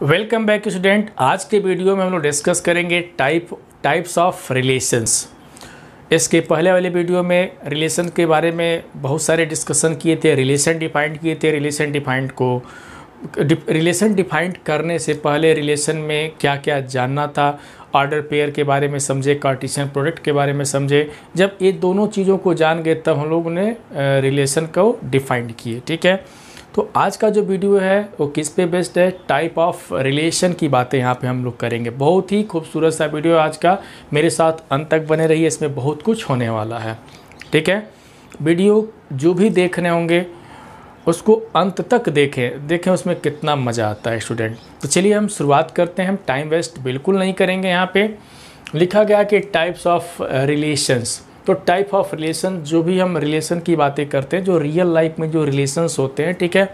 Welcome back student. आज के video में हम लोग डिस्कस करेंगे टाइप्स ऑफ रिलेशंस। इसके पहले वाले वीडियो में रिलेशन के बारे में बहुत सारे डिस्कशन किए थे, रिलेशन डिफाइंड किए थे। रिलेशन डिफाइंड करने से पहले रिलेशन में क्या क्या जानना था, ऑर्डर पेयर के बारे में समझे, कार्टेशियन प्रोडक्ट के बारे में समझे। जब ये दोनों चीज़ों को जान गए तब हम लोगों ने रिलेशन को डिफाइंड किए। ठीक है, तो आज का जो वीडियो है वो किस पे बेस्ड है, टाइप ऑफ रिलेशन की बातें यहाँ पे हम लोग करेंगे। बहुत ही खूबसूरत सा वीडियो आज का, मेरे साथ अंत तक बने रहिए, इसमें बहुत कुछ होने वाला है। ठीक है, वीडियो जो भी देखने होंगे उसको अंत तक देखें उसमें कितना मज़ा आता है स्टूडेंट। तो चलिए हम शुरुआत करते हैं। हम टाइम वेस्ट बिल्कुल नहीं करेंगे। यहाँ पे लिखा गया कि टाइप्स ऑफ रिलेशंस। तो टाइप ऑफ रिलेशन, जो भी हम रिलेशन की बातें करते हैं, जो रियल लाइफ में जो रिलेशंस होते हैं, ठीक है,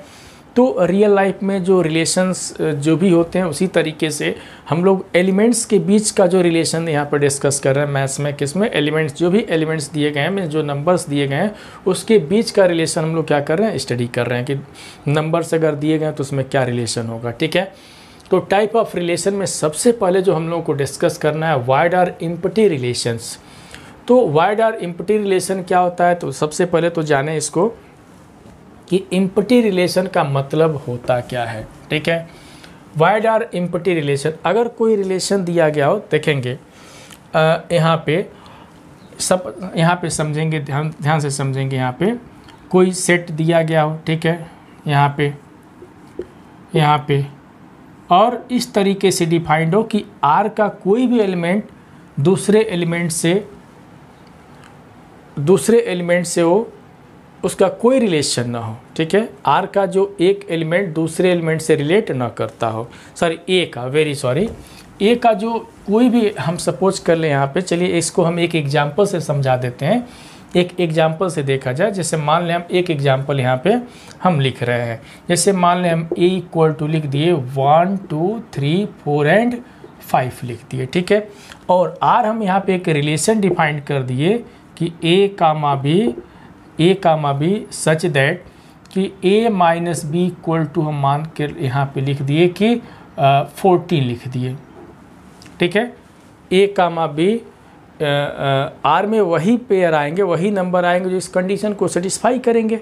तो रियल लाइफ में जो रिलेशंस जो भी होते हैं उसी तरीके से हम लोग एलिमेंट्स के बीच का जो रिलेशन यहाँ पर डिस्कस कर रहे हैं। मैथ्स में किसमें एलिमेंट्स, जो भी एलिमेंट्स दिए गए हैं, जो नंबर्स दिए गए हैं, उसके बीच का रिलेशन हम लोग क्या कर रहे हैं, स्टडी कर रहे हैं कि नंबर्स अगर दिए गए हैं तो उसमें क्या रिलेशन होगा। ठीक है, तो टाइप ऑफ रिलेशन में सबसे पहले जो हम लोग को डिस्कस करना है, वाइड आर एम्प्टी रिलेशंस। तो वाइड आर एम्प्टी रिलेशन क्या होता है, तो सबसे पहले तो जाने इसको कि एम्प्टी रिलेशन का मतलब होता क्या है। ठीक है, वाइड आर एम्प्टी रिलेशन, अगर कोई रिलेशन दिया गया हो, देखेंगे यहाँ पे समझेंगे, ध्यान से समझेंगे। यहाँ पे कोई सेट दिया गया हो, ठीक है, यहाँ पे और इस तरीके से डिफाइंड हो कि आर का कोई भी एलिमेंट दूसरे एलिमेंट से हो, उसका कोई रिलेशन ना हो। ठीक है, आर का जो एक एलिमेंट दूसरे एलिमेंट से रिलेट ना करता हो, ए का जो कोई भी, हम सपोज कर लें यहाँ पे, चलिए इसको हम एक एग्जांपल से समझा देते हैं। एक एग्जांपल से देखा जाए, जैसे मान लें हम एक एग्जांपल यहाँ पे हम लिख रहे हैं। जैसे मान लें हम ए इक्वल टू लिख दिए 1 2 3 4 एंड 5 लिख दिए। ठीक है, और आर हम यहाँ पे एक रिलेशन डिफाइंड कर दिए कि ए कामा बी सच दैट कि ए माइनस बी इक्वल टू, हम मान के यहाँ पे लिख दिए कि 14 लिख दिए। ठीक है, ए कामा बी, आर में वही पेयर आएंगे, वही नंबर आएंगे जो इस कंडीशन को सेटिस्फाई करेंगे।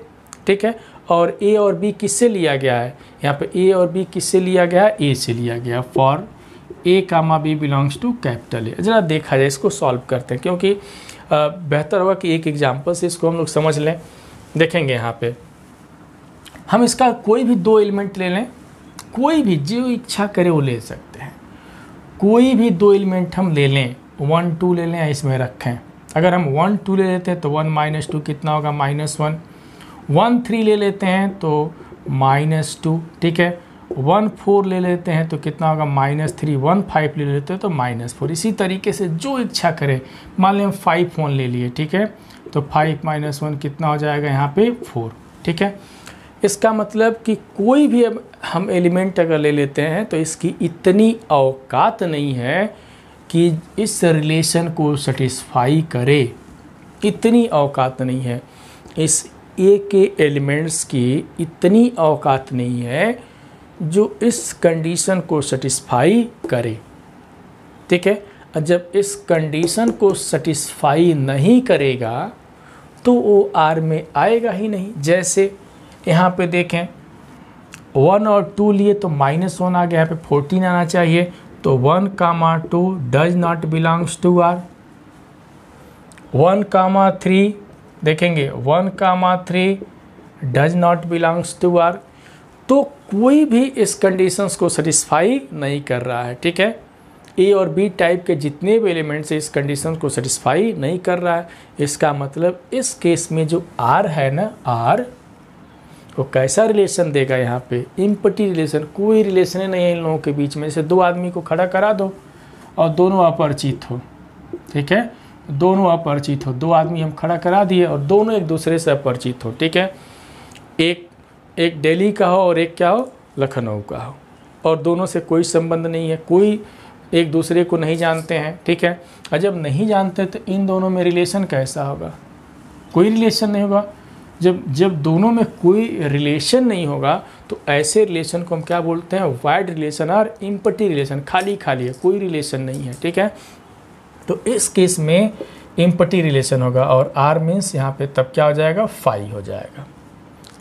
ठीक है, और ए और बी किससे लिया गया है, यहाँ पे ए और बी किससे लिया गया है, ए से लिया गया। For a comma b belongs to capital A. जरा देखा जाए, इसको सॉल्व करते हैं, क्योंकि बेहतर होगा कि एक एग्जांपल से इसको हम लोग समझ लें। देखेंगे यहाँ पे हम इसका कोई भी दो एलिमेंट ले लें, कोई भी जो इच्छा करे वो ले सकते हैं। कोई भी दो एलिमेंट हम ले लें, 1 2 ले लें, इसमें रखें। अगर हम 1 2 ले लेते हैं तो 1 - 2 कितना होगा, -1। 1 3 ले लेते हैं तो -2। ठीक है, 1 4 ले लेते हैं तो कितना होगा, -3। 1 5 ले लेते हैं तो -4। इसी तरीके से जो इच्छा करे, मान लें हम 5 1 ले लिए, ठीक है, तो 5 - 1 कितना हो जाएगा, यहाँ पे 4। ठीक है, इसका मतलब कि कोई भी अब हम एलिमेंट अगर ले लेते हैं तो इसकी इतनी औकात नहीं है कि इस रिलेशन को सेटिस्फाई करे, इतनी औकात नहीं है। इस ए के एलिमेंट्स की इतनी औकात नहीं है जो इस कंडीशन को सेटिस्फाई करे। ठीक है, जब इस कंडीशन को सेटिस्फाई नहीं करेगा तो वो आर में आएगा ही नहीं। जैसे यहाँ पे देखें 1 और 2 लिए तो -1 आ गया, यहाँ पे 14 आना चाहिए, तो 1 2 does not belongs to R. 1 3 देखेंगे 1 3 does not belongs to R. तो कोई भी इस कंडीशंस को सेटिस्फाई नहीं कर रहा है। ठीक है, ए और बी टाइप के जितने भी एलिमेंट्स इस कंडीशन को सेटिस्फाई नहीं कर रहा है। इसका मतलब इस केस में जो आर है ना, आर वो कैसा रिलेशन देगा, यहाँ पे एम्प्टी रिलेशन। कोई रिलेशन नहीं है इन लोगों के बीच में। जैसे दो आदमी को खड़ा करा दो और दोनों अपरिचित हो, ठीक है, दोनों अपरिचित हो, दो आदमी हम खड़ा करा दिए और दोनों एक दूसरे से अपरिचित हो। ठीक है, एक दिल्ली का हो और एक क्या हो, लखनऊ का हो, और दोनों से कोई संबंध नहीं है, कोई एक दूसरे को नहीं जानते हैं। ठीक है, और जब नहीं जानते तो इन दोनों में रिलेशन कैसा होगा, कोई रिलेशन नहीं होगा। जब दोनों में कोई रिलेशन नहीं होगा तो ऐसे रिलेशन को हम क्या बोलते हैं, वाइड रिलेशन और एम्प्टी रिलेशन, खाली खाली है, कोई रिलेशन नहीं है, ठीक है। तो इस केस में एम्प्टी रिलेशन होगा और आर मीन्स यहाँ पे तब क्या हो जाएगा, फाई हो जाएगा।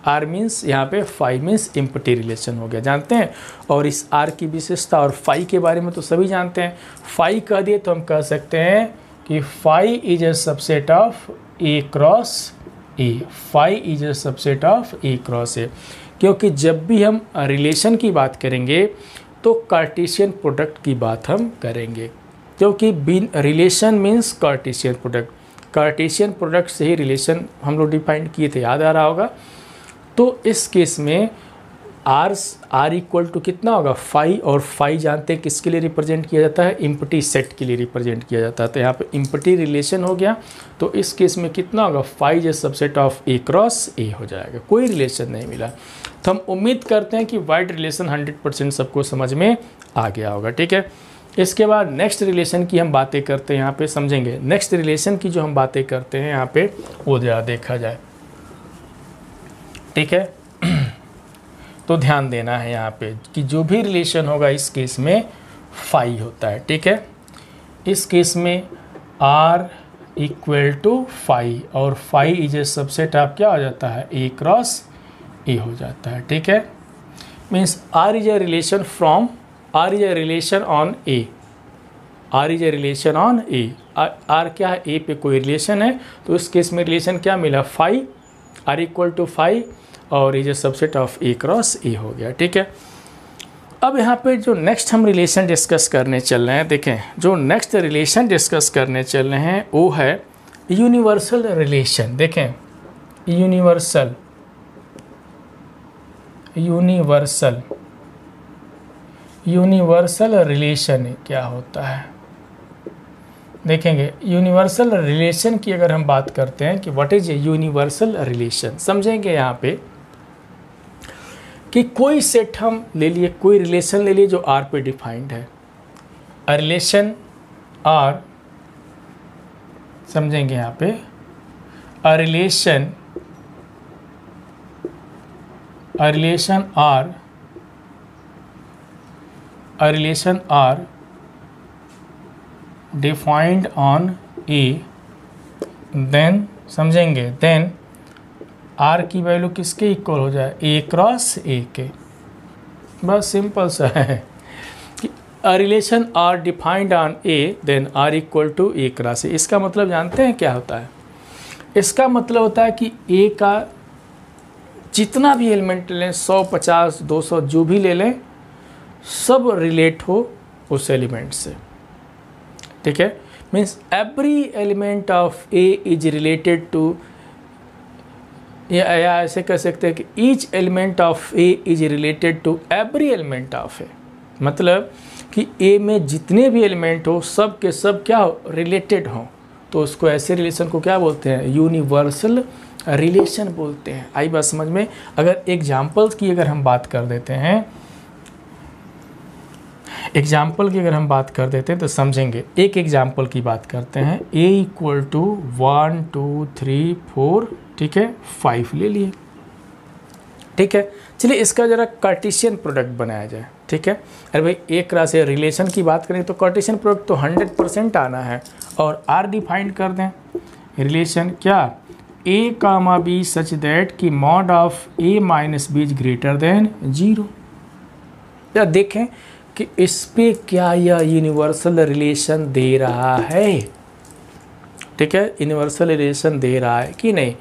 आर मीन्स यहाँ पे फाई मीन्स एम्प्टी रिलेशन हो गया, जानते हैं। और इस आर की विशेषता और फाई के बारे में तो सभी जानते हैं। फाई कह दिए तो हम कह सकते हैं कि phi is a subset of A cross A, phi is a subset of A cross A, क्योंकि जब भी हम रिलेशन की बात करेंगे तो कार्टेशियन प्रोडक्ट की बात हम करेंगे, क्योंकि relation means Cartesian product, Cartesian product से ही रिलेशन हम लोग डिफाइन किए थे, याद आ रहा होगा। तो इस केस में आर इक्वल टू कितना होगा, फाई, और फाई जानते हैं किसके लिए रिप्रेजेंट किया जाता है, एम्प्टी सेट के लिए रिप्रेजेंट किया जाता है। तो यहाँ पे एम्प्टी रिलेशन हो गया, तो इस केस में कितना होगा, फाई जो subset of A cross A हो जाएगा, कोई रिलेशन नहीं मिला। तो हम उम्मीद करते हैं कि वाइड रिलेशन 100% सबको समझ में आ गया होगा, ठीक है। इसके बाद नेक्स्ट रिलेशन की हम बातें करते हैं, यहाँ पे समझेंगे। नेक्स्ट रिलेशन की जो हम बातें करते हैं यहाँ पे वो ज़रा देखा जाए, ठीक है। तो ध्यान देना है यहाँ पे कि जो भी रिलेशन होगा इस केस में फाई होता है, ठीक है। इस केस में आर इक्वल टू फाई, और phi is a subset of क्या हो जाता है, ए क्रॉस ए हो जाता है, ठीक है। Means R is a relation from, R is a relation on A, R is a relation on A, R क्या है, ए पे कोई रिलेशन है, तो इस केस में रिलेशन क्या मिला, phi, R equal to phi, और is a subset of A cross A हो गया, ठीक है। अब यहाँ पे जो नेक्स्ट हम रिलेशन डिस्कस करने चल रहे हैं, देखें जो नेक्स्ट रिलेशन डिस्कस करने चल रहे हैं वो है यूनिवर्सल रिलेशन। देखें यूनिवर्सल, यूनिवर्सल, यूनिवर्सल रिलेशन क्या होता है, देखेंगे। यूनिवर्सल रिलेशन की अगर हम बात करते हैं कि what is a universal relation, समझेंगे यहाँ पे कि कोई सेट हम ले लिए, कोई रिलेशन ले लिए जो आर पे डिफाइंड है, अ रिलेशन आर, समझेंगे यहाँ पे a relation R, a relation R defined on A, then समझेंगे, देन आर की वैल्यू किसके इक्वल हो जाए, ए क्रॉस ए के। बस सिंपल सा है कि a relation R defined on A, then R equal to A cross A. इसका मतलब जानते हैं क्या होता है, इसका मतलब होता है कि ए का जितना भी एलिमेंट लें, 100, 50, 200 जो भी ले लें, सब रिलेट हो उस एलिमेंट से, ठीक है। Means every element of A is related to, या ऐसे कह सकते हैं कि each element of A is related to every element of A, मतलब कि ए में जितने भी एलिमेंट हो सब के सब क्या हो, रिलेटेड हो, तो उसको ऐसे रिलेशन को क्या बोलते हैं, यूनिवर्सल रिलेशन बोलते हैं। आई बात समझ में। अगर एग्जाम्पल्स की अगर हम बात कर देते हैं, एग्जाम्पल की अगर हम बात कर देते हैं तो समझेंगे। एक एग्जाम्पल की बात करते हैं, a इक्वल टू 1 2 3 4, ठीक है, 5 ले लिए, ठीक है। चलिए इसका जरा कार्टेशियन प्रोडक्ट बनाया जाए, ठीक है। अरे भाई एक तरह से रिलेशन की बात करें तो कार्टेशियन प्रोडक्ट तो 100% आना है, और आर डिफाइंड कर दें रिलेशन क्या, a comma b such that कि mod of a minus b is greater than 0। या देखें कि इस पे क्या यह यूनिवर्सल रिलेशन दे रहा है, ठीक है, यूनिवर्सल रिलेशन दे रहा है कि नहीं।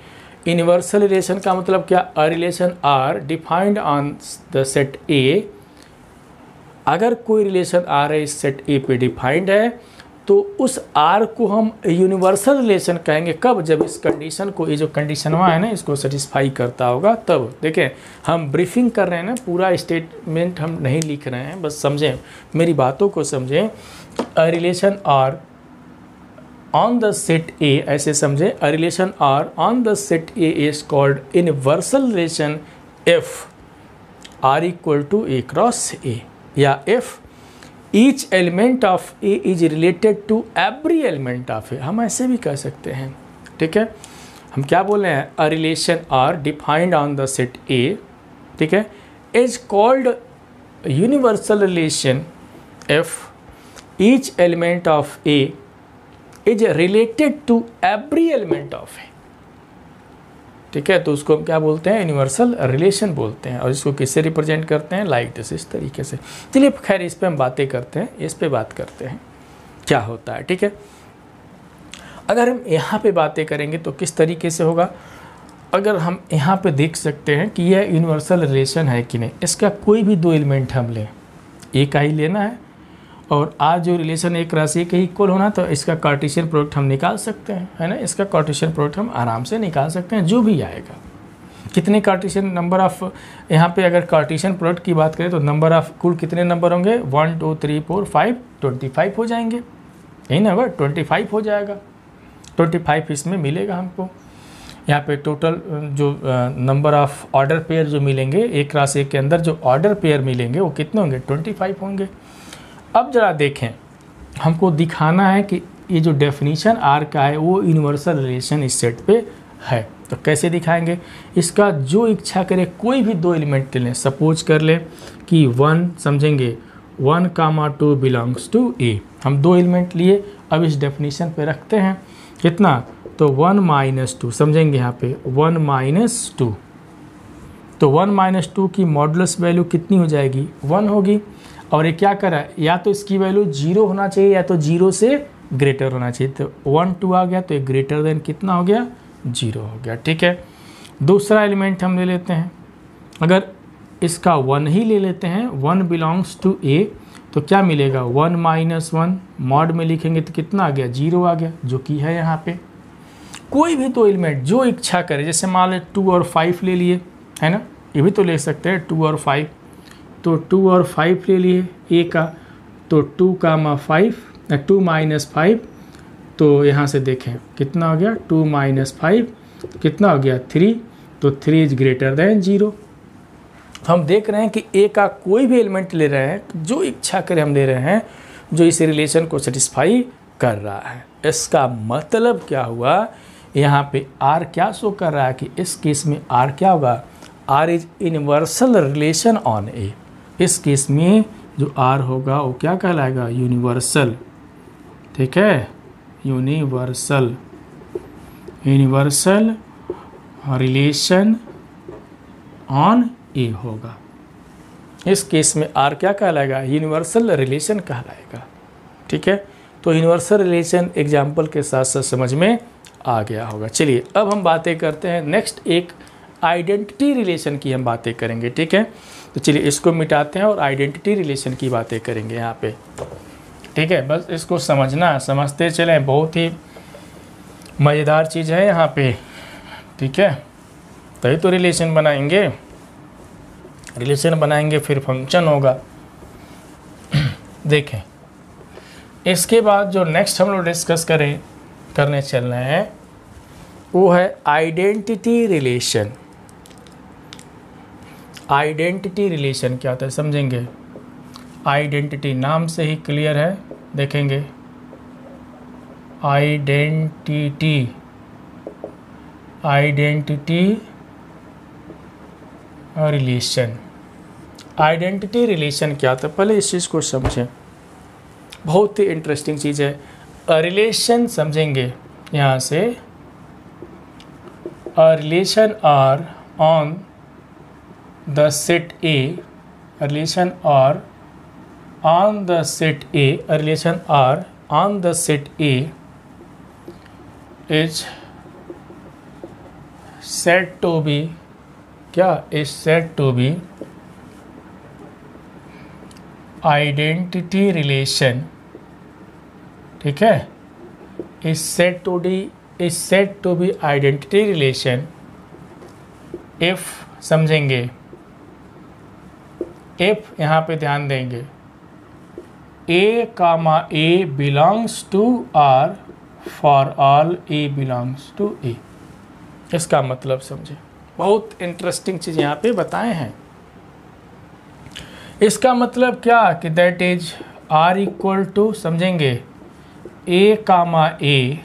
यूनिवर्सल रिलेशन का मतलब क्या, a relation R defined on the set A, अगर कोई रिलेशन आर है इस सेट ए पे डिफाइंड है तो उस आर को हम यूनिवर्सल रिलेशन कहेंगे, कब, जब इस कंडीशन को, ये जो कंडीशन वहाँ है ना, इसको सेटिस्फाई करता होगा तब। देखें हम ब्रीफिंग कर रहे हैं ना, पूरा स्टेटमेंट हम नहीं लिख रहे हैं, बस समझें मेरी बातों को समझें। A relation R on the set A, ऐसे समझें, a relation R on the set A is called universal relation if R equal to A cross A, या if each element of A is related to every element of A, हम ऐसे भी कह सकते हैं, ठीक है। हम क्या बोल रहे हैं, a relation R defined on the set A, ठीक है, is called universal relation if each element of A is related to every element of A, ठीक है। तो उसको हम क्या बोलते हैं, यूनिवर्सल रिलेशन बोलते हैं। और इसको किससे रिप्रेजेंट करते हैं, लाइक दिस, इस तरीके से। चलिए खैर इस पे हम बातें करते हैं, इस पे बात करते हैं क्या होता है, ठीक है। अगर हम यहाँ पे बातें करेंगे तो किस तरीके से होगा, अगर हम यहाँ पे देख सकते हैं कि यह यूनिवर्सल रिलेशन है कि नहीं, इसका कोई भी दो एलिमेंट हम लें, ए का ही लेना है, और आज जो रिलेशन एक राशि के इक्वल होना, तो इसका कार्टेशियन प्रोडक्ट हम निकाल सकते हैं, है ना। इसका कार्टेशियन प्रोडक्ट हम आराम से निकाल सकते हैं, जो भी आएगा। कितने कार्टेशियन नंबर ऑफ, यहाँ पे अगर कार्टेशियन प्रोडक्ट की बात करें तो नंबर ऑफ कुल कितने नंबर होंगे, 1 2 3 4 5, 25 हो जाएंगे, यही ना, 25 हो जाएगा, 25 इसमें मिलेगा हमको। यहाँ पे टोटल जो नंबर ऑफ ऑर्डर पेयर जो मिलेंगे एक राशि के अंदर, जो ऑर्डर पेयर मिलेंगे वो कितने होंगे, 25 होंगे। अब जरा देखें, हमको दिखाना है कि ये जो डेफिनेशन आर का है वो यूनिवर्सल रिलेशन इस सेट पे है। तो कैसे दिखाएंगे, इसका जो इच्छा करे कोई भी दो एलिमेंट ले लें, सपोज कर ले कि 1 समझेंगे 1, 2 बिलोंग्स टू ए, हम दो एलिमेंट लिए, अब इस डेफिनेशन पे रखते हैं कितना, तो 1 - 2 समझेंगे, यहाँ पे 1 - 2, तो 1 - 2 की मॉडुलस वैल्यू कितनी हो जाएगी, 1 होगी। और ये क्या करा, या तो इसकी वैल्यू 0 होना चाहिए या तो 0 से ग्रेटर होना चाहिए, तो 1 2 आ गया, तो ये ग्रेटर देन कितना हो गया, 0 हो गया, ठीक है। दूसरा एलिमेंट हम ले लेते हैं, अगर इसका 1 ही ले लेते हैं, 1 बिलोंग्स टू ए, तो क्या मिलेगा, 1 - 1 मॉड में लिखेंगे तो कितना आ गया, 0 आ गया, जो कि है यहाँ पे। कोई भी दो एलिमेंट जो इच्छा करे, जैसे मान लें 2 और 5 ले लिए, है ना, ये भी तो ले सकते हैं 2 और 5, तो 2 और 5 ले लिए ए का, तो 2, 5 2 - 5, तो यहाँ से देखें कितना हो गया, 2 - 5 कितना हो गया, 3, तो 3 इज ग्रेटर देन 0। हम देख रहे हैं कि ए का कोई भी एलिमेंट ले रहे हैं, जो इच्छा करे हम ले रहे हैं, जो इस रिलेशन को सेटिस्फाई कर रहा है। इसका मतलब क्या हुआ, यहाँ पे आर क्या शो कर रहा है कि इस केस में आर क्या होगा, R is universal relation on A. इस केस में जो आर होगा वो क्या कहलाएगा, यूनिवर्सल, ठीक है, यूनिवर्सल रिलेशन ऑन ए होगा। इस केस में आर क्या कहलाएगा, यूनिवर्सल रिलेशन कहलाएगा, ठीक है। तो यूनिवर्सल रिलेशन एग्जाम्पल के साथ साथ समझ में आ गया होगा। चलिए अब हम बातें करते हैं नेक्स्ट, एक आइडेंटिटी रिलेशन की हम बातें करेंगे, ठीक है। तो चलिए इसको मिटाते हैं और आइडेंटिटी रिलेशन की बातें करेंगे यहाँ पे, ठीक है। बस इसको समझना, समझते चलें, बहुत ही मज़ेदार चीज़ है यहाँ पे, ठीक है। तभी तो रिलेशन बनाएंगे, रिलेशन बनाएंगे फिर फंक्शन होगा। देखें, इसके बाद जो नेक्स्ट हम लोग डिस्कस करने चल रहे हैं वो है आइडेंटिटी रिलेशन। आइडेंटिटी रिलेशन क्या होता है समझेंगे, आइडेंटिटी नाम से ही क्लियर है, देखेंगे आइडेंटिटी रिलेशन। आइडेंटिटी रिलेशन क्या होता है, पहले इस चीज़ को समझें, बहुत ही इंटरेस्टिंग चीज़ है। रिलेशन समझेंगे यहाँ से, a relation R on the set A, a relation R on the set A, a relation R on the set A is said to be, क्या is said to be identity relation, ठीक है, is said to be identity relation if, समझेंगे, if यहाँ पे ध्यान देंगे, A, belongs to R for all A belongs to A। इसका मतलब समझे, बहुत इंटरेस्टिंग चीज़ यहाँ पे बताए हैं। इसका मतलब क्या कि दैट इज R = समझेंगे A, A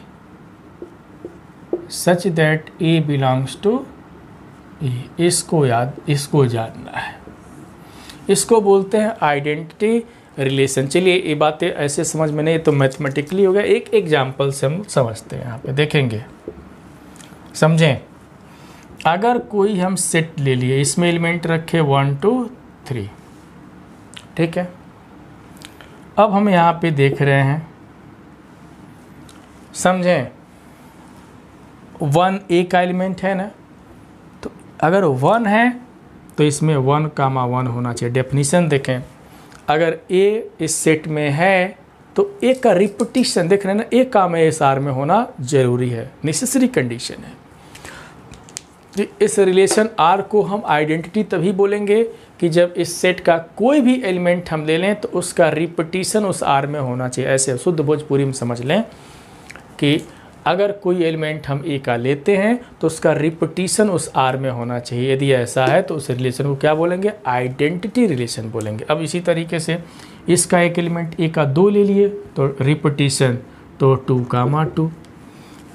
such that a belongs to A, इसको जानना है, इसको बोलते हैं आइडेंटिटी रिलेशन। चलिए ये बातें ऐसे समझ में नहीं तो मैथमेटिकली हो गया, एक एग्जाम्पल से हम समझते हैं। यहाँ पे देखेंगे, समझें। अगर कोई हम सेट ले लिए, इसमें एलिमेंट रखे 1 2 3, ठीक है। अब हम यहाँ पे देख रहे हैं, समझें, 1 ए का एलिमेंट है ना, तो अगर 1 है तो इसमें 1, 1 होना चाहिए। डेफिनीशन देखें, अगर ए इस सेट में है तो ए का रिपीटिशन देख रहे हैं ना, ए का एस आर में होना जरूरी है, नेसेसरी कंडीशन है। इस रिलेशन आर को हम आइडेंटिटी तभी बोलेंगे कि जब इस सेट का कोई भी एलिमेंट हम ले लें तो उसका रिपीटिशन उस आर में होना चाहिए। ऐसे शुद्ध भोजपुरी में समझ लें कि अगर कोई एलिमेंट हम ए का लेते हैं तो उसका रिपीटिशन उस आर में होना चाहिए। यदि ऐसा है तो उस रिलेशन को क्या बोलेंगे? आइडेंटिटी रिलेशन बोलेंगे। अब इसी तरीके से इसका एक एलिमेंट ए का 2 ले लिए तो रिपीटिशन तो 2, 2,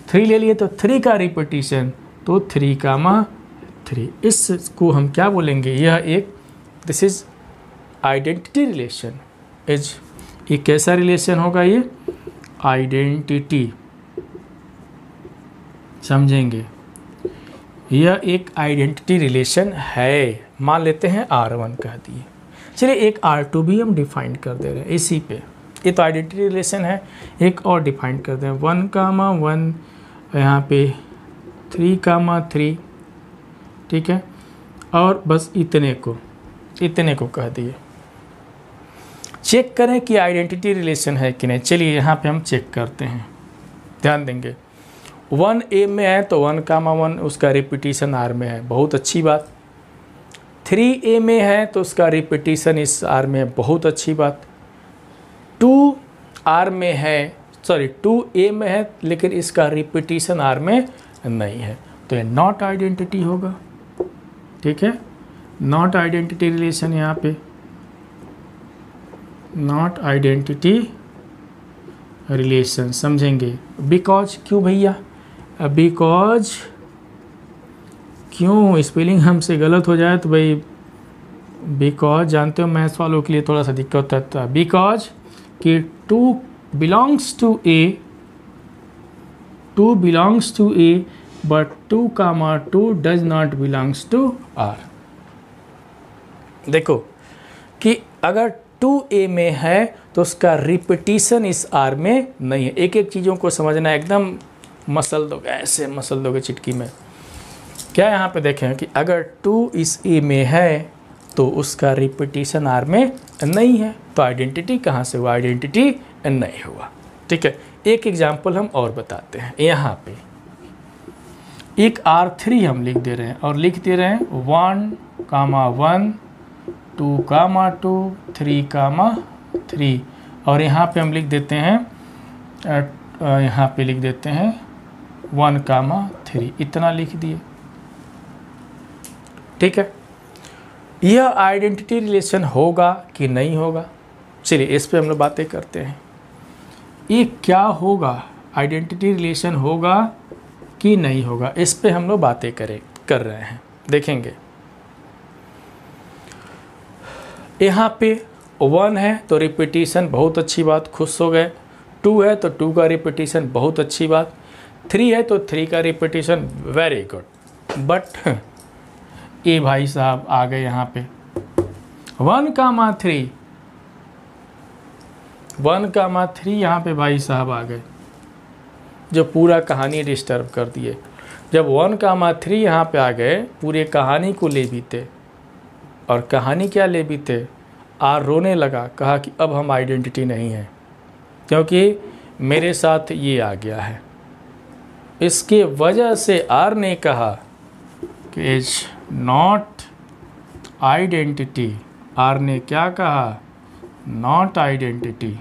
3 ले लिए तो 3 का रिपीटिशन तो 3, 3। इसको हम क्या बोलेंगे? यह एक दिस इज आइडेंटिटी रिलेशन। ये कैसा रिलेशन होगा? ये आइडेंटिटी, समझेंगे, यह एक आइडेंटिटी रिलेशन है। मान लेते हैं R1 कह दिए। चलिए एक R2 भी हम डिफाइन कर दे रहे हैं इसी पे। ये तो आइडेंटिटी रिलेशन है, एक और डिफाइन कर दें 1, 1, यहाँ पे 3, 3, ठीक है। और बस इतने को कह दिए। चेक करें कि आइडेंटिटी रिलेशन है कि नहीं। चलिए यहाँ पे हम चेक करते हैं, ध्यान देंगे। 1 ए में है तो 1, 1 उसका रिपीटिशन आर में है, बहुत अच्छी बात। 3 ए में है तो उसका रिपीटिशन इस आर में है, बहुत अच्छी बात। 2 आर में है, सॉरी 2 ए में है लेकिन इसका रिपीटिशन आर में नहीं है, तो ये नॉट आइडेंटिटी होगा, ठीक है। नॉट आइडेंटिटी रिलेशन, यहाँ पे नॉट आइडेंटिटी रिलेशन, समझेंगे। बिकॉज, क्यों भैया? बिकॉज क्यों? स्पेलिंग हमसे गलत हो जाए तो भाई, बिकॉज जानते हो मैथ्स वालों के लिए थोड़ा सा दिक्कत होता है। बिकॉज कि 2 belongs to A, 2 belongs to A but 2, 2 does not belongs to R. देखो कि अगर 2 ए में है तो उसका रिपीटिशन इस आर में नहीं है। एक एक चीज़ों को समझना, एकदम मसल दोगे, ऐसे मसल दोगे चिटकी में। क्या यहाँ पे देखें कि अगर 2 इस ए में है तो उसका रिपीटिशन आर में नहीं है, तो आइडेंटिटी कहाँ से हुआ? आइडेंटिटी नहीं हुआ, ठीक है। एक एग्जाम्पल हम और बताते हैं। यहाँ पे एक R3 हम लिख दे रहे हैं और लिख दे रहे हैं 1, 1, 2, 2, 3, 3 और यहाँ पे हम लिख देते हैं, यहाँ पे लिख देते हैं 1, 3, इतना लिख दिए, ठीक है। यह आइडेंटिटी रिलेशन होगा कि नहीं होगा? चलिए इस पे हम लोग बातें करते हैं। ये क्या होगा? आइडेंटिटी रिलेशन होगा कि नहीं होगा? इस पे हम लोग बातें कर रहे हैं, देखेंगे। यहाँ पे 1 है तो रिपीटिशन, बहुत अच्छी बात, खुश हो गए। 2 है तो 2 का रिपीटिशन, बहुत अच्छी बात। 3 है तो 3 का रिपीटिशन, वेरी गुड। बट ये भाई साहब आ गए यहाँ पे 1, 3, 1, 3 यहाँ पे भाई साहब आ गए, जो पूरा कहानी डिस्टर्ब कर दिए। जब 1, 3 यहाँ पे आ गए, पूरे कहानी को ले बीते। और कहानी क्या ले बीते? आर रोने लगा, कहा कि अब हम आइडेंटिटी नहीं है क्योंकि मेरे साथ ये आ गया है। इसके वजह से आर ने कहा कि इज नॉट आइडेंटिटी। आर ने क्या कहा? Not identity.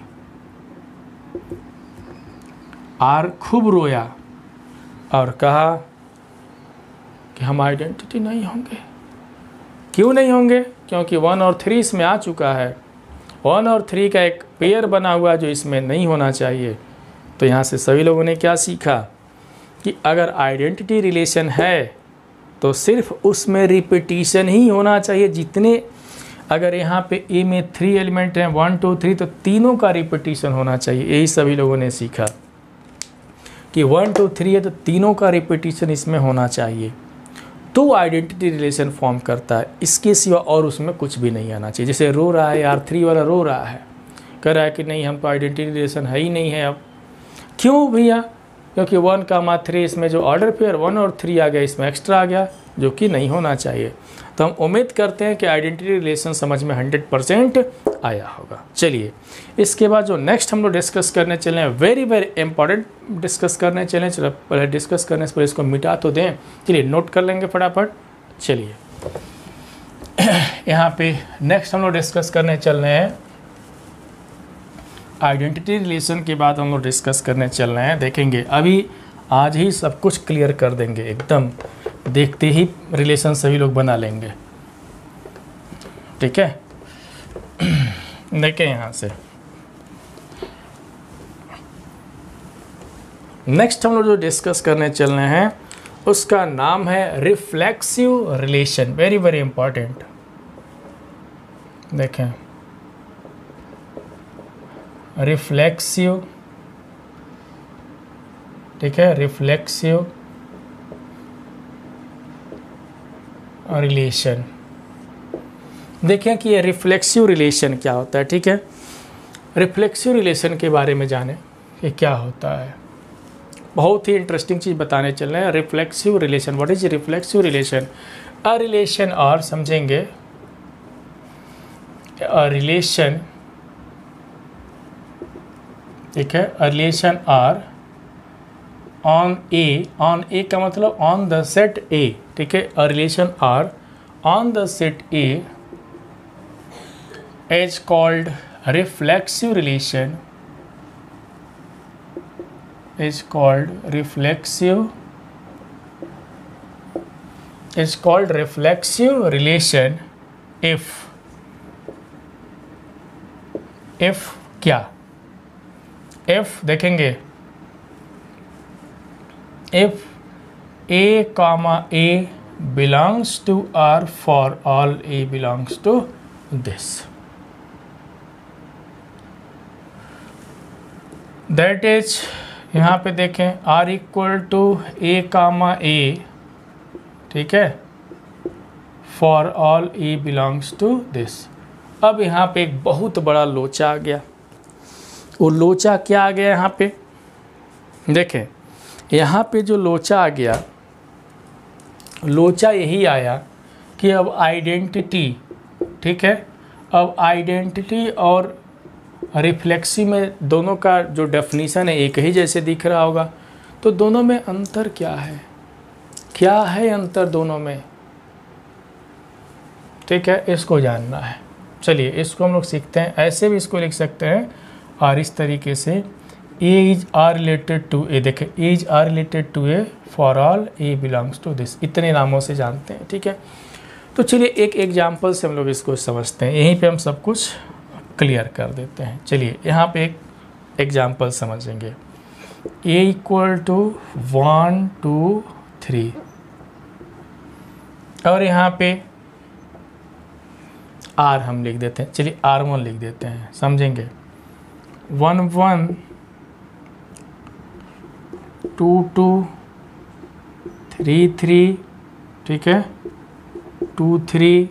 आर खूब रोया और कहा कि हम आइडेंटिटी नहीं होंगे। क्यों नहीं होंगे? क्योंकि 1 और 3 इसमें आ चुका है। 1 और 3 का एक पेयर बना हुआ जो इसमें नहीं होना चाहिए। तो यहाँ से सभी लोगों ने क्या सीखा कि अगर आइडेंटिटी रिलेशन है तो सिर्फ उसमें रिपीटिशन ही होना चाहिए। जितने अगर यहाँ पे ए में 3 एलिमेंट हैं 1 2 3 तो तीनों का रिपीटिशन होना चाहिए। यही सभी लोगों ने सीखा कि 1 2 3 है तो तीनों का रिपीटिशन इसमें होना चाहिए, तो आइडेंटिटी रिलेशन फॉर्म करता है। इसके सिवा और उसमें कुछ भी नहीं आना चाहिए। जैसे रो रहा है यार, 3 वाला रो रहा है, कह रहा है कि नहीं हमको आइडेंटिटी रिलेशन है ही नहीं है। अब क्यों भैया? क्योंकि 1, 3 इसमें जो ऑर्डर पेयर 1 और 3 आ गया, इसमें एक्स्ट्रा आ गया, जो कि नहीं होना चाहिए। तो हम उम्मीद करते हैं कि आइडेंटिटी रिलेशन समझ में 100% आया होगा। चलिए इसके बाद जो नेक्स्ट हम लोग डिस्कस करने चले हैं, वेरी इंपॉर्टेंट डिस्कस करने चलें। चलो पहले डिस्कस करने से पहले इसको मिटा तो दें। चलिए नोट कर लेंगे फटाफट। चलिए यहाँ पे नेक्स्ट हम लोग डिस्कस करने चल रहे हैं आइडेंटिटी रिलेशन के बाद हम लोग डिस्कस करने चल रहे हैं। देखेंगे अभी आज ही सब कुछ क्लियर कर देंगे एकदम, देखते ही रिलेशन सभी लोग बना लेंगे। ठीक है, देखें यहाँ से नेक्स्ट हम लोग जो डिस्कस करने चल रहे हैं उसका नाम है रिफ्लेक्सिव रिलेशन। Very important. देखें रिफ्लेक्सिव, ठीक है, रिफ्लेक्सिव रिलेशन। देखें कि ये रिफ्लेक्सिव रिलेशन क्या होता है। ठीक है, रिफ्लेक्सिव रिलेशन के बारे में जानें कि क्या होता है। बहुत ही इंटरेस्टिंग चीज़ बताने चल रहे हैं। Reflexive relation, what is reflexive relation? A relation और समझेंगे, अ रिलेशन, ठीक है, a relation R on A का मतलब ऑन द सेट ए। ठीक है, a relation R on the set A is called reflexive relation, is called reflexive relation if क्या, if देखेंगे if a comma a belongs to R for all a belongs to this, that is यहाँ पे देखें R equal to a comma a, ठीक है, for all a belongs to this. अब यहाँ पे एक बहुत बड़ा लोचा आ गया। वो लोचा क्या आ गया यहाँ पे? देखें यहाँ पे जो लोचा आ गया, लोचा यही आया कि अब आइडेंटिटी, ठीक है, अब आइडेंटिटी और रिफ्लेक्सिव में दोनों का जो डेफिनीशन है एक ही जैसे दिख रहा होगा, तो दोनों में अंतर क्या है? क्या है अंतर दोनों में? ठीक है, इसको जानना है। चलिए इसको हम लोग सीखते हैं। ऐसे भी इसको लिख सकते हैं और इस तरीके से, a is R related to a. देखें a is R related to a for all a belongs to this, इतने नामों से जानते हैं। ठीक है, तो चलिए एक एग्जाम्पल से हम लोग इसको समझते हैं। यहीं पे हम सब कुछ क्लियर कर देते हैं। चलिए यहाँ पे एक एग्जाम्पल समझेंगे। ए इक्वल टू 1 2 3 और यहाँ पे आर हम लिख देते हैं। चलिए R1 लिख देते हैं, समझेंगे। 1 1 2 2 3 3, ठीक है, 2 3,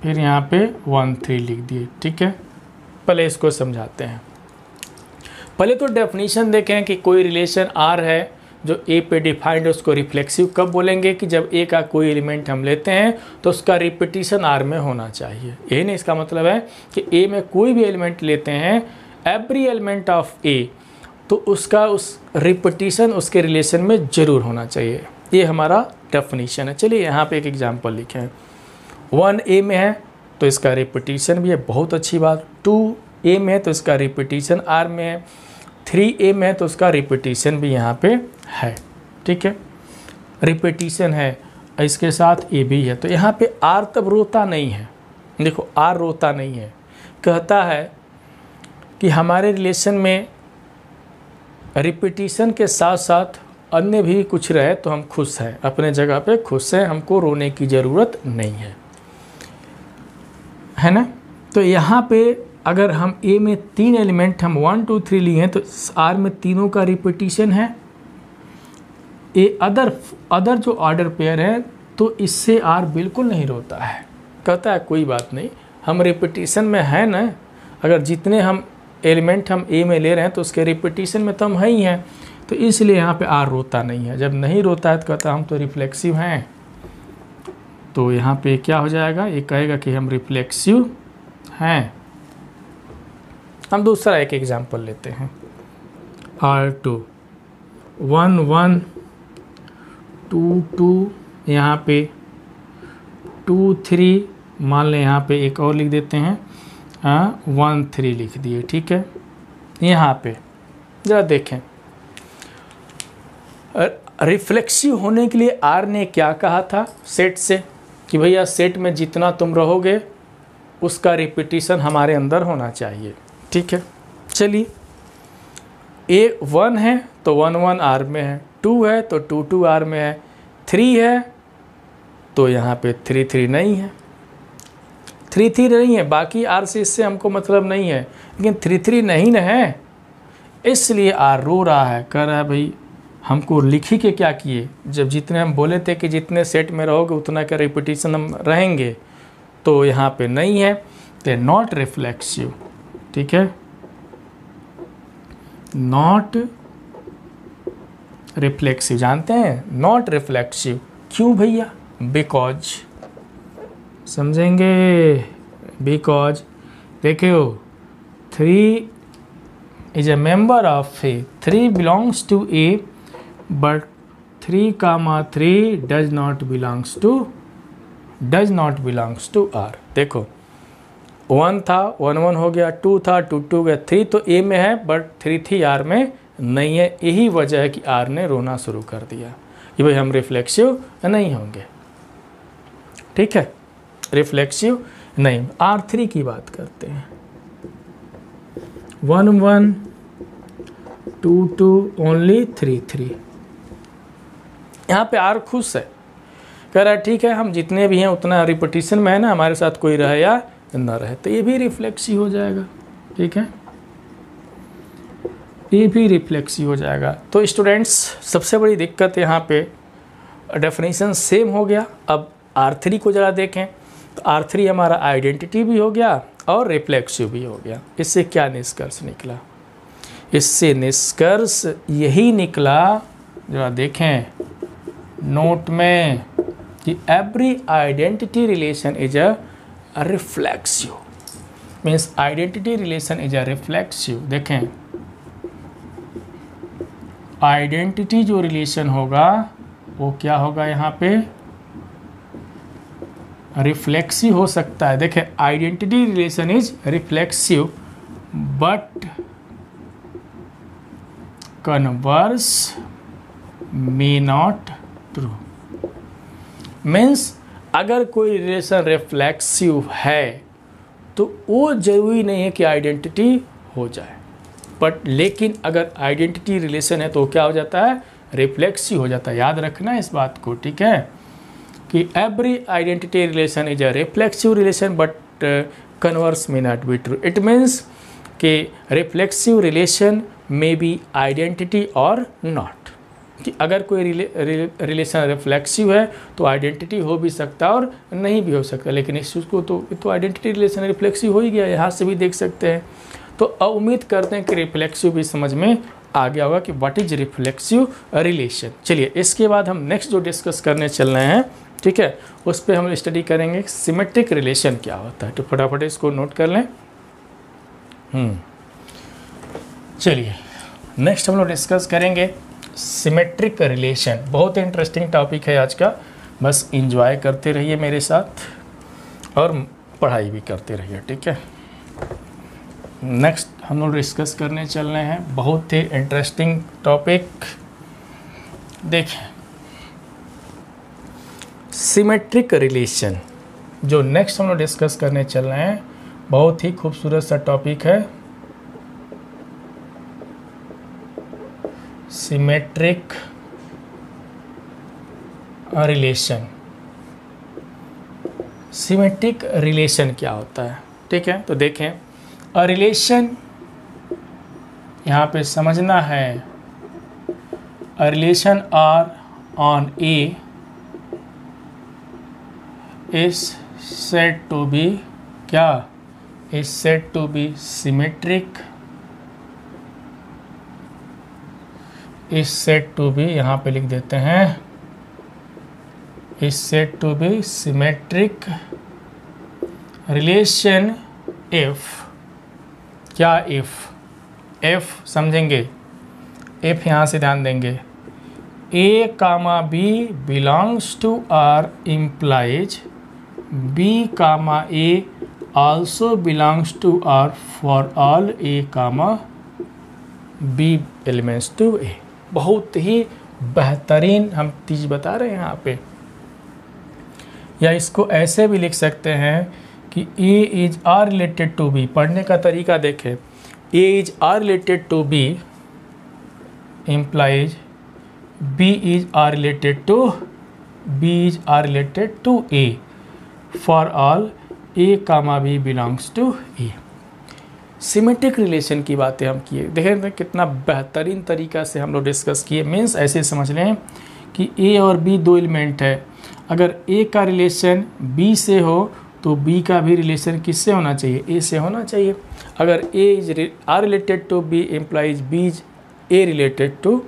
फिर यहाँ पे 1 3 लिख दिए। ठीक है, पहले इसको समझाते हैं। पहले तो डेफिनेशन देखें कि कोई रिलेशन R है जो A पे डिफाइंड है, उसको रिफ्लेक्सिव कब बोलेंगे? कि जब A का कोई एलिमेंट हम लेते हैं तो उसका रिपीटिशन R में होना चाहिए। यही नहीं इसका मतलब है कि A में कोई भी एलिमेंट लेते हैं, एवरी एलिमेंट ऑफ A, तो उसका उस रिपीटिशन उसके रिलेशन में ज़रूर होना चाहिए। ये हमारा डेफिनेशन है। चलिए यहाँ पे एक एग्जाम्पल लिखें। 1 A में है तो इसका रिपीटिशन भी है, बहुत अच्छी बात। 2 A में है तो इसका रिपीटिशन R में है। 3 A में है तो उसका रिपीटिशन भी यहाँ पे है। ठीक है, रिपीटिशन है, इसके साथ A भी है। तो यहाँ पे R तब रोता नहीं है। देखो R रोता नहीं है, कहता है कि हमारे रिलेशन में रिपीटिशन के साथ साथ अन्य भी कुछ रहे तो हम खुश हैं, अपने जगह पे खुश हैं, हमको रोने की ज़रूरत नहीं है ना। तो यहाँ पे अगर हम ए में 3 एलिमेंट हम 1 2 3 लिए हैं तो आर में तीनों का रिपीटिशन है। ए अदर जो ऑर्डर पेयर है तो इससे आर बिल्कुल नहीं रोता है, कहता है कोई बात नहीं, हम रिपीटिशन में है ना, अगर जितने हम एलिमेंट हम ए में ले रहे हैं तो उसके रिपीटिशन में तो हम है ही हैं, तो इसलिए यहाँ पे आर रोता नहीं है। जब नहीं रोता है तो कहता हम तो रिफ्लेक्सिव हैं, तो यहाँ पे क्या हो जाएगा, ये कहेगा कि हम रिफ्लेक्सिव हैं। हम दूसरा एक एग्जांपल लेते हैं, R2 1 1 2 2, यहाँ पे 2 3, मान लें यहाँ पे एक और लिख देते हैं 1 3 लिख दिए, ठीक है। यहाँ पे ज़रा देखें, रिफ्लेक्सिव होने के लिए आर ने क्या कहा था सेट से कि भैया सेट में जितना तुम रहोगे उसका रिपीटिशन हमारे अंदर होना चाहिए, ठीक है। चलिए, ए 1 है तो 1 1 आर में है, 2 है तो 2 2 आर में है, 3 है तो यहाँ पे 3 3 नहीं है, 3 3 नहीं है, बाकी आर से इससे हमको मतलब नहीं है, लेकिन 3 3 नहीं न है, इसलिए आर रो रहा है, कह रहा है भाई हमको लिखी के क्या किए, जब जितने हम बोले थे कि जितने सेट में रहोगे उतना का रिपीटिशन हम रहेंगे, तो यहाँ पे नहीं है, तो नॉट रिफ्लेक्सिव, ठीक है, नॉट रिफ्लेक्सिव। जानते हैं नॉट रिफ्लेक्सिव क्यों भैया, बिकॉज, समझेंगे, बिकॉज देखियो 3 is a member of A, 3 belongs to A but 3 does not belongs to R। देखो 1 था 1 1 हो गया, 2 था 2 2 गया, 3 तो A में है बट 3 3 R में नहीं है, यही वजह है कि R ने रोना शुरू कर दिया कि भाई हम रिफ्लेक्सिव नहीं होंगे, ठीक है, रिफ्लेक्सिव नहीं। R3 की बात करते हैं, 1 1 2 2 ओनली 3 3, यहाँ पे आर खुश है, कह रहा है ठीक है हम जितने भी हैं उतना रिपीटिशन में है ना, हमारे साथ कोई रहे या ना रहे, तो ये भी रिफ्लेक्सिव हो जाएगा, ठीक है, ये भी रिफ्लेक्सिव हो जाएगा। तो स्टूडेंट्स सबसे बड़ी दिक्कत यहाँ पे डेफिनेशन सेम हो गया। अब R3 को ज़रा देखें तो R3 हमारा आइडेंटिटी भी हो गया और रिफ्लेक्सिव भी हो गया। इससे क्या निष्कर्ष निकला, इससे निष्कर्ष यही निकला, जरा देखें नोट में, कि every identity relation is a reflexive, means identity relation is a reflexive. देखें आइडेंटिटी जो रिलेशन होगा वो क्या होगा, यहाँ पे रिफ्लेक्सिव हो सकता है। देखें identity relation is reflexive but converse may not true, means अगर कोई रिलेशन रिफ्लेक्सिव है तो वो जरूरी नहीं है कि आइडेंटिटी हो जाए, बट लेकिन अगर आइडेंटिटी रिलेशन है तो क्या हो जाता है, रिफ्लेक्सिव हो जाता है। याद रखना इस बात को, ठीक है, कि every identity relation is a reflexive relation but converse may not be true. It means कि reflexive relation may be identity और नॉट, कि अगर कोई रिलेशन रिफ्लेक्सिव है तो आइडेंटिटी हो भी सकता है और नहीं भी हो सकता, लेकिन इस चीज़ को तो आइडेंटिटी रिलेशन रिफ्लेक्सिव हो ही गया, यहाँ से भी देख सकते हैं। तो उम्मीद करते हैं कि रिफ्लेक्सिव भी समझ में आ गया होगा कि व्हाट इज रिफ्लेक्सिव रिलेशन। चलिए इसके बाद हम नेक्स्ट जो डिस्कस करने चल रहे हैं, ठीक है, उस पर हम स्टडी करेंगे सिमेट्रिक रिलेशन क्या होता है। तो फटाफट इसको नोट कर लें। चलिए नेक्स्ट हम लोग डिस्कस करेंगे सिमेट्रिक रिलेशन। बहुत इंटरेस्टिंग टॉपिक है आज का, बस इंजॉय करते रहिए मेरे साथ और पढ़ाई भी करते रहिए, ठीक है। नेक्स्ट हम लोग डिस्कस करने चल रहे हैं बहुत ही इंटरेस्टिंग टॉपिक। देखें सिमेट्रिक रिलेशन, जो नेक्स्ट हम लोग डिस्कस करने चल रहे हैं, बहुत ही खूबसूरत सा टॉपिक है। Symmetric relation. सिमेट्रिक रिलेशन क्या होता है? ठीक है, तो देखें, अ रिलेशन यहाँ पे समझना है, a relation R on A is said to be क्या? Is said to be symmetric, is said to be, यहाँ पे लिख देते हैं, is said to be symmetric relation if क्या? if समझेंगे, if यहाँ से ध्यान देंगे, a comma b belongs to R implies b comma a also belongs to R for all a comma b elements to a। बहुत ही बेहतरीन हम चीज़ बता रहे हैं यहाँ पे। या इसको ऐसे भी लिख सकते हैं कि A is R related to B. पढ़ने का तरीका देखें, A is R related to B implies B is R related to A for all A comma B belongs to A। Symmetric relation की बातें हम किए, देखें कितना बेहतरीन तरीका से हम लोग डिस्कस किए। मीन्स ऐसे समझ लें कि A और B दो एलिमेंट है, अगर A का रिलेशन B से हो तो B का भी रिलेशन किससे होना चाहिए? A से होना चाहिए। अगर A is R related to B implies B is A related to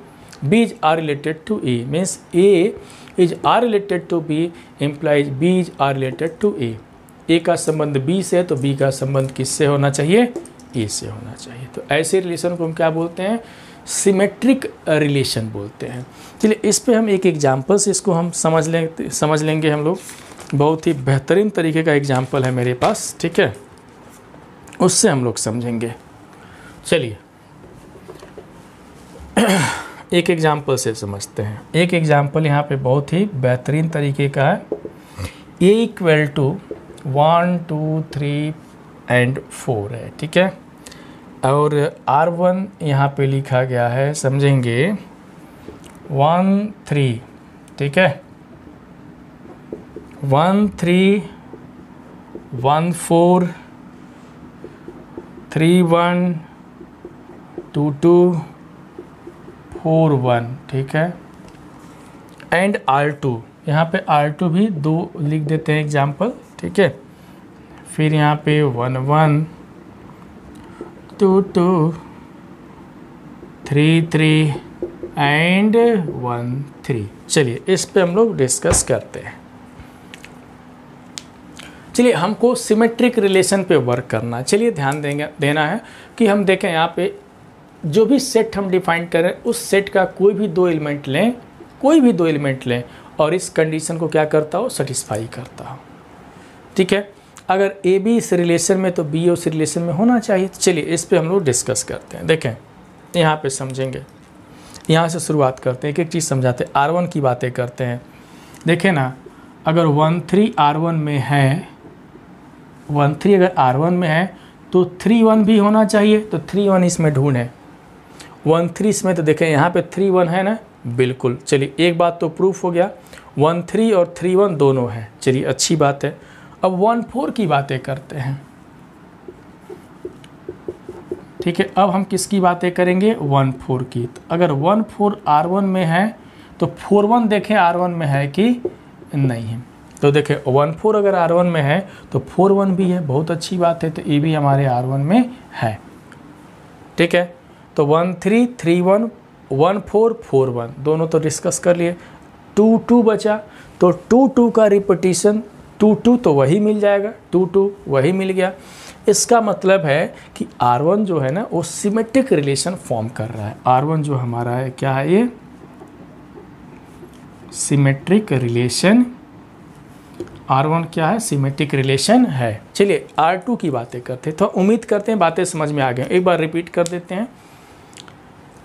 B is R related to A। Means A is R related to B implies B is R related to A। A का संबंध B से है तो B का संबंध किससे होना चाहिए? A से होना चाहिए। तो ऐसे रिलेशन को हम क्या बोलते हैं? सिमेट्रिक रिलेशन बोलते हैं। चलिए इस पे हम एक एग्जांपल से इसको हम समझ लेंगे हम लोग। बहुत ही बेहतरीन तरीके का एग्जांपल है मेरे पास, ठीक है, उससे हम लोग समझेंगे। चलिए एक एग्जांपल से समझते हैं। एक एग्जांपल यहाँ पे बहुत ही बेहतरीन तरीके का है। A इक्वल टू 1 2 3 एंड 4 है, ठीक है, और R1 यहाँ पे लिखा गया है, समझेंगे 1 3, ठीक है, 1 3 1 4 3 1 2 2 4 1, ठीक है, एंड R2। यहाँ पे R2 भी दो लिख देते हैं एग्जाम्पल, ठीक है। फिर यहाँ पे 1 1 2 2 3 3 एंड 1 3। चलिए इस पे हम लोग डिस्कस करते हैं। चलिए हमको सिमेट्रिक रिलेशन पे वर्क करना है। चलिए ध्यान देना है कि हम देखें यहाँ पे जो भी सेट हम डिफाइन करें उस सेट का कोई भी दो एलिमेंट लें, और इस कंडीशन को क्या करता हो? सेटिस्फाई करता हो, ठीक है। अगर ए बी इस रिलेशन में तो बी उस रिलेशन में होना चाहिए। चलिए इस पे हम लोग डिस्कस करते हैं। देखें यहाँ पे समझेंगे, यहाँ से शुरुआत करते हैं, एक एक चीज़ समझाते हैं। R1 की बातें करते हैं। देखें ना, अगर 1 3 R1 में है, 1 3 अगर R1 में है तो 3 1 भी होना चाहिए। तो 3 1 इसमें ढूंढें, 1 3 इसमें, तो देखें यहाँ पे 3 1 है ना, बिल्कुल। चलिए एक बात तो प्रूफ हो गया, 1 3 और 3 1 दोनों हैं। चलिए अच्छी बात है। अब 1 4 की बातें करते हैं, ठीक है। अब हम किसकी बातें करेंगे? 1 4 की। तो अगर 1 4 R1 में है तो 4 1 देखें R1 में है कि नहीं है। तो देखें 1 4 अगर R1 में है तो 4 1 भी है, बहुत अच्छी बात है। तो ये भी हमारे R1 में है, ठीक है। तो 1 3 3 1 1 4 4 1 दोनों तो डिस्कस कर लिए। 2 2 बचा, तो 2 2 का रिपीटिशन 2 2 तो वही मिल जाएगा, 2 2 वही मिल गया। इसका मतलब है कि R1 जो है ना वो सिमेट्रिक रिलेशन फॉर्म कर रहा है। R1 जो हमारा है क्या है? ये सिमेट्रिक रिलेशन। R1 क्या है? सिमेट्रिक रिलेशन है। चलिए R2 की बातें करते हैं। तो उम्मीद करते हैं बातें समझ में आ गए। एक बार रिपीट कर देते हैं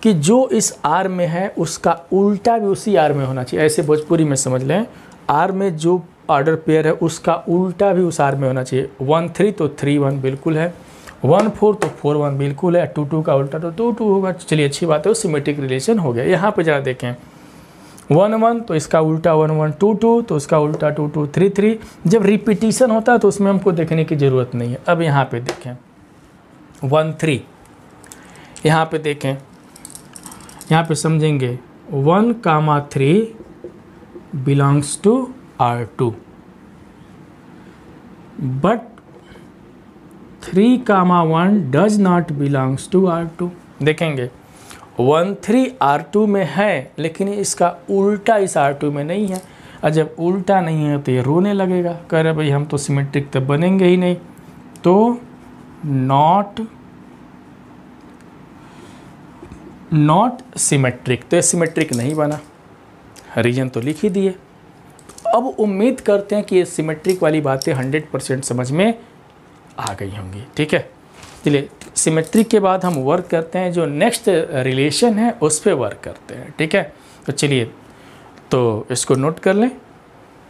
कि जो इस R में है उसका उल्टा भी उसी R में होना चाहिए। ऐसे भोजपुरी में समझ लें, R में जो ऑर्डर पेयर है उसका उल्टा भी उस R में होना चाहिए। 1 3 तो 3 1 बिल्कुल है, 1 4 तो 4 1 बिल्कुल है, 2 2 का उल्टा तो 2 2 होगा। चलिए अच्छी बात है, सिमेट्रिक रिलेशन हो गया। यहाँ पे ज़रा देखें 1 1 तो इसका उल्टा 1 1, 2 2 तो इसका उल्टा 2 2, 3 3। जब रिपीटिशन होता है तो उसमें हमको देखने की ज़रूरत नहीं है। अब यहाँ पे देखें 1 3, यहाँ पे देखें, यहाँ पे समझेंगे 1 3 belongs to R2 but 3 1 does not belongs to R2। देखेंगे 1 3 R2 में है लेकिन इसका उल्टा इस R2 में नहीं है, और जब उल्टा नहीं है तो ये रोने लगेगा, कह रहे भाई हम तो सिमेट्रिक तो बनेंगे ही नहीं, तो नॉट सिमेट्रिक, तो ये सिमेट्रिक नहीं बना। रीजन तो लिख ही दिए। अब उम्मीद करते हैं कि ये सिमेट्रिक वाली बातें 100% समझ में आ गई होंगी। ठीक है, चलिए सिमेट्रिक के बाद हम वर्क करते हैं, जो नेक्स्ट रिलेशन है उस पर वर्क करते हैं। ठीक है, तो चलिए तो इसको नोट कर लें।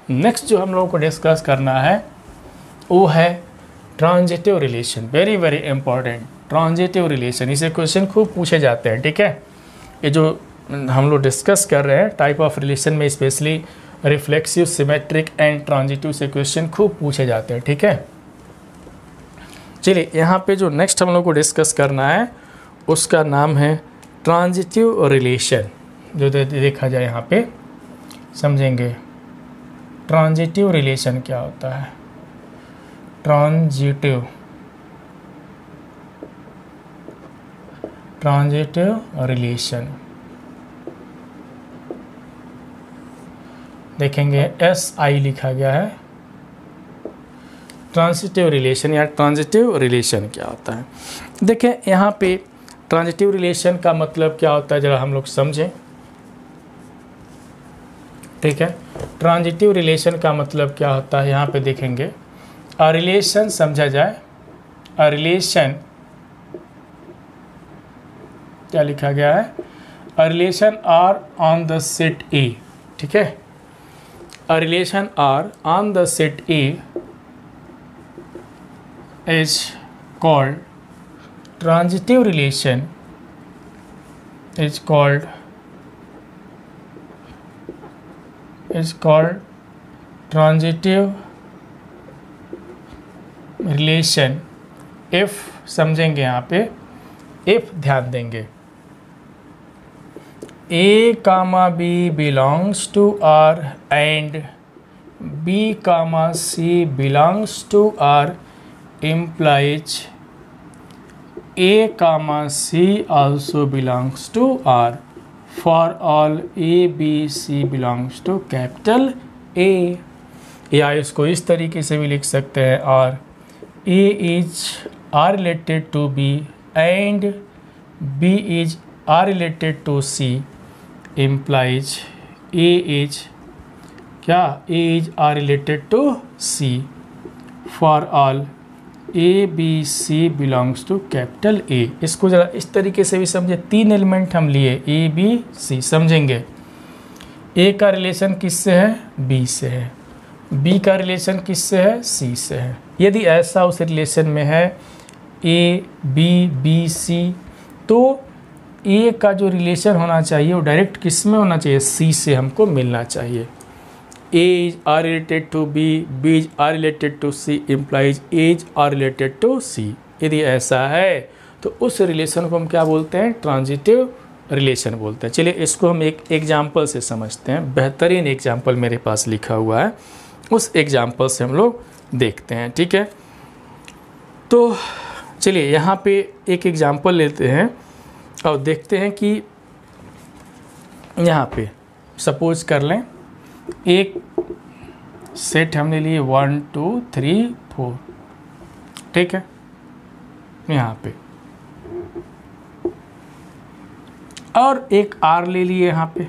नेक्स्ट जो हम लोगों को डिस्कस करना है वो है transitive relation. Very very important, transitive relation, इसे क्वेश्चन खूब पूछे जाते हैं। ठीक है, ये जो हम लोग डिस्कस कर रहे हैं टाइप ऑफ रिलेशन में specially reflexive, symmetric and transitive से क्वेश्चन खूब पूछे जाते हैं। ठीक है, चलिए यहाँ पे जो नेक्स्ट हम लोग को डिस्कस करना है उसका नाम है ट्रांजिटिव रिलेशन। जो देखा जाए यहाँ पे समझेंगे ट्रांजिटिव रिलेशन क्या होता है। ट्रांजिटिव रिलेशन देखेंगे SI लिखा गया है। ट्रांजिटिव रिलेशन या ट्रांजिटिव रिलेशन क्या होता है, देखें यहाँ पे ट्रांजिटिव रिलेशन का मतलब क्या होता है जरा हम लोग समझें। ठीक है, ट्रांजिटिव रिलेशन का मतलब क्या होता है यहाँ पे देखेंगे। अ रिलेशन समझा जाए, अ रिलेशन क्या लिखा गया है, a relation R on the set A. ठीक है, a relation R on the set A is called transitive relation, is called transitive relation if, समझेंगे यहाँ पे if ध्यान देंगे, A, B belongs to R and B, C belongs to R implies A, C also belongs to R for all A, B, C belongs to capital A। या इसको इस तरीके से भी लिख सकते हैं, और A is R related to B and B is R related to C implies A is क्या, A is R related to C for all A, B, C belongs to capital A। इसको ज़रा इस तरीके से भी समझे, 3 element हम लिए A, B, C। समझेंगे A का रिलेशन किससे है, B से है, B का रिलेशन किससे है, C से है। यदि ऐसा उस रिलेशन में है A, B, B, C, तो A का जो रिलेशन होना चाहिए वो डायरेक्ट किस में होना चाहिए, C से हमको मिलना चाहिए। A is R related to B, B is R related to C implies A is R related to C। यदि ऐसा है तो उस रिलेशन को हम क्या बोलते हैं, ट्रांजिटिव रिलेशन बोलते हैं। चलिए इसको हम एक एग्जाम्पल से समझते हैं। बेहतरीन एग्जाम्पल मेरे पास लिखा हुआ है, उस एग्जाम्पल से हम लोग देखते हैं। ठीक है, तो चलिए यहाँ पे एक एग्जाम्पल लेते हैं और देखते हैं कि यहाँ पे सपोज कर लें एक सेट हमने लिए 1 2 3 4। ठीक है, यहाँ पे और एक R ले लिए यहाँ पे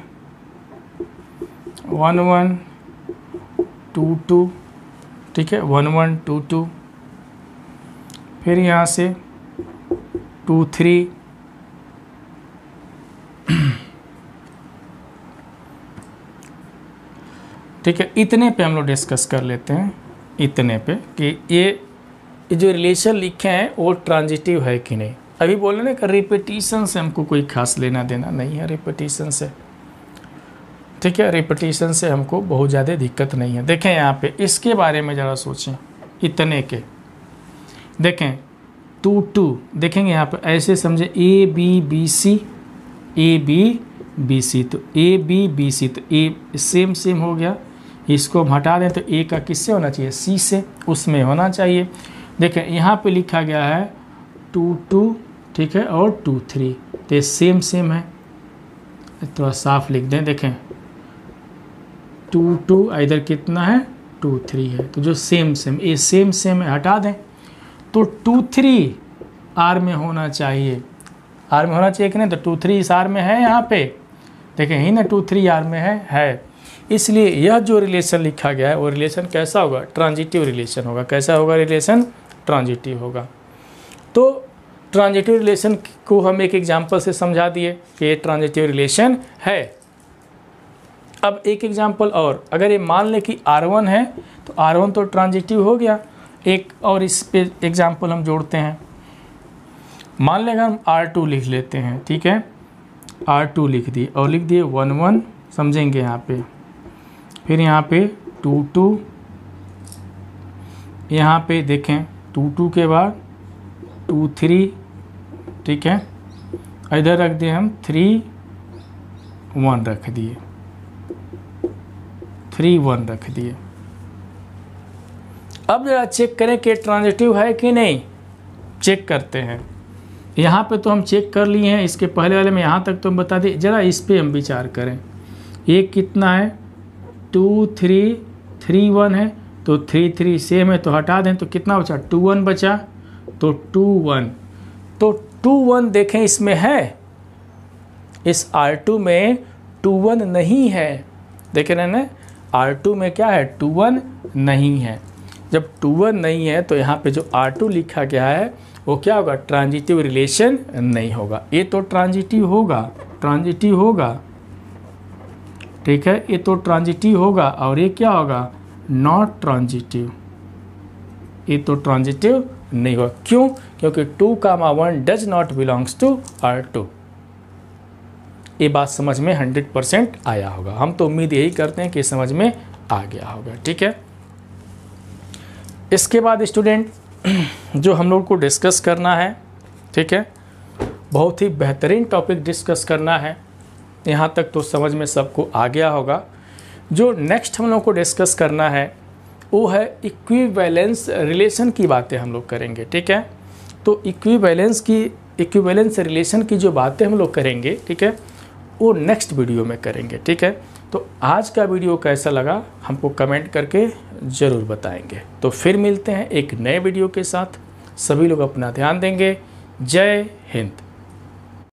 1 1 2 2। ठीक है, 1 1 2 2, फिर यहाँ से 2 3, ठीक है। इतने पे हम लोग डिस्कस कर लेते हैं, इतने पे कि ये ये जो रिलेशन लिखे हैं वो ट्रांजिटिव है कि नहीं। अभी बोले ना कि रिपीटिशन से हमको कोई खास लेना देना नहीं है, रिपीटिशन से, ठीक है, रिपीटिशन से हमको बहुत ज़्यादा दिक्कत नहीं है। देखें यहाँ पे इसके बारे में ज़रा सोचें, इतने के देखें 2 2 देखेंगे यहाँ पे ऐसे समझे A B B C, A B B C, तो ए बी बी सी, तो ए सेम सेम हो गया, इसको हम हटा दें तो ए का किससे होना चाहिए, सी से, उसमें होना चाहिए। देखें यहाँ पे लिखा गया है 2 2, ठीक है, और 2 3, तो ये सेम सेम है, थोड़ा साफ लिख दें। देखें 2 2 इधर कितना है 2 3 है, तो जो सेम सेम, ये सेम सेम है, हटा दें तो 2 3 आर में होना चाहिए, आर में होना चाहिए कि नहीं, तो 2 3 इस आर में है यहाँ पे, देखें ही ना 2 3 आर में है। इसलिए यह जो रिलेशन लिखा गया है वो रिलेशन कैसा होगा, ट्रांजिटिव रिलेशन होगा। कैसा होगा रिलेशन, ट्रांजिटिव होगा। तो ट्रांजिटिव रिलेशन को हम एक एग्जांपल से समझा दिए कि ये ट्रांजिटिव रिलेशन है। अब एक एग्जांपल और, अगर ये मान लें कि R1 है तो R1 तो ट्रांजिटिव हो गया। एक और इस पे एग्जांपल हम जोड़ते हैं, मान लेंगे हम R2 लिख लेते हैं, ठीक है, R2 लिख दिए और लिख दिए 1 1, समझेंगे यहाँ पे, फिर यहाँ पे 2 2, यहाँ पे देखें 2 2 के बाद 2 3, ठीक है, इधर रख दिए हम 3 1 रख दिए, 3 1 रख दिए। अब जरा चेक करें कि ट्रांजिटिव है कि नहीं, चेक करते हैं। यहाँ पे तो हम चेक कर लिए हैं, इसके पहले वाले में यहाँ तक तो हम बता दें, जरा इस पे हम विचार करें। ये कितना है 2 3 3 1 है, तो 3 3 सेम है, तो हटा दें तो कितना बचा 2 1 बचा, तो 2 1, तो 2 1 देखें इसमें है, इस R2 में 2 1 नहीं है, देख रहे हैं ना, R2 में क्या है 2 1 नहीं है। जब 2 1 नहीं है तो यहाँ पे जो R2 लिखा गया है वो क्या होगा, ट्रांजिटिव रिलेशन नहीं होगा। ये तो ट्रांजिटिव होगा, ट्रांजिटिव होगा, ठीक है, ये तो ट्रांजिटिव होगा, और ये क्या होगा, नॉट ट्रांजिटिव, ये तो ट्रांजिटिव नहीं होगा। क्यों, क्योंकि 2 1 does not belongs to R2। ये बात समझ में 100% आया होगा, हम तो उम्मीद यही करते हैं कि समझ में आ गया होगा, ठीक है। इसके बाद स्टूडेंट जो हम लोग को डिस्कस करना है, ठीक है, बहुत ही बेहतरीन टॉपिक डिस्कस करना है, यहाँ तक तो समझ में सबको आ गया होगा। जो नेक्स्ट हम लोग को डिस्कस करना है वो है इक्विवेलेंस रिलेशन की बातें हम लोग करेंगे, ठीक है। तो इक्विवेलेंस रिलेशन की जो बातें हम लोग करेंगे, ठीक है, वो नेक्स्ट वीडियो में करेंगे, ठीक है। तो आज का वीडियो कैसा लगा हमको कमेंट करके ज़रूर बताएंगे। तो फिर मिलते हैं एक नए वीडियो के साथ, सभी लोग अपना ध्यान देंगे। जय हिंद।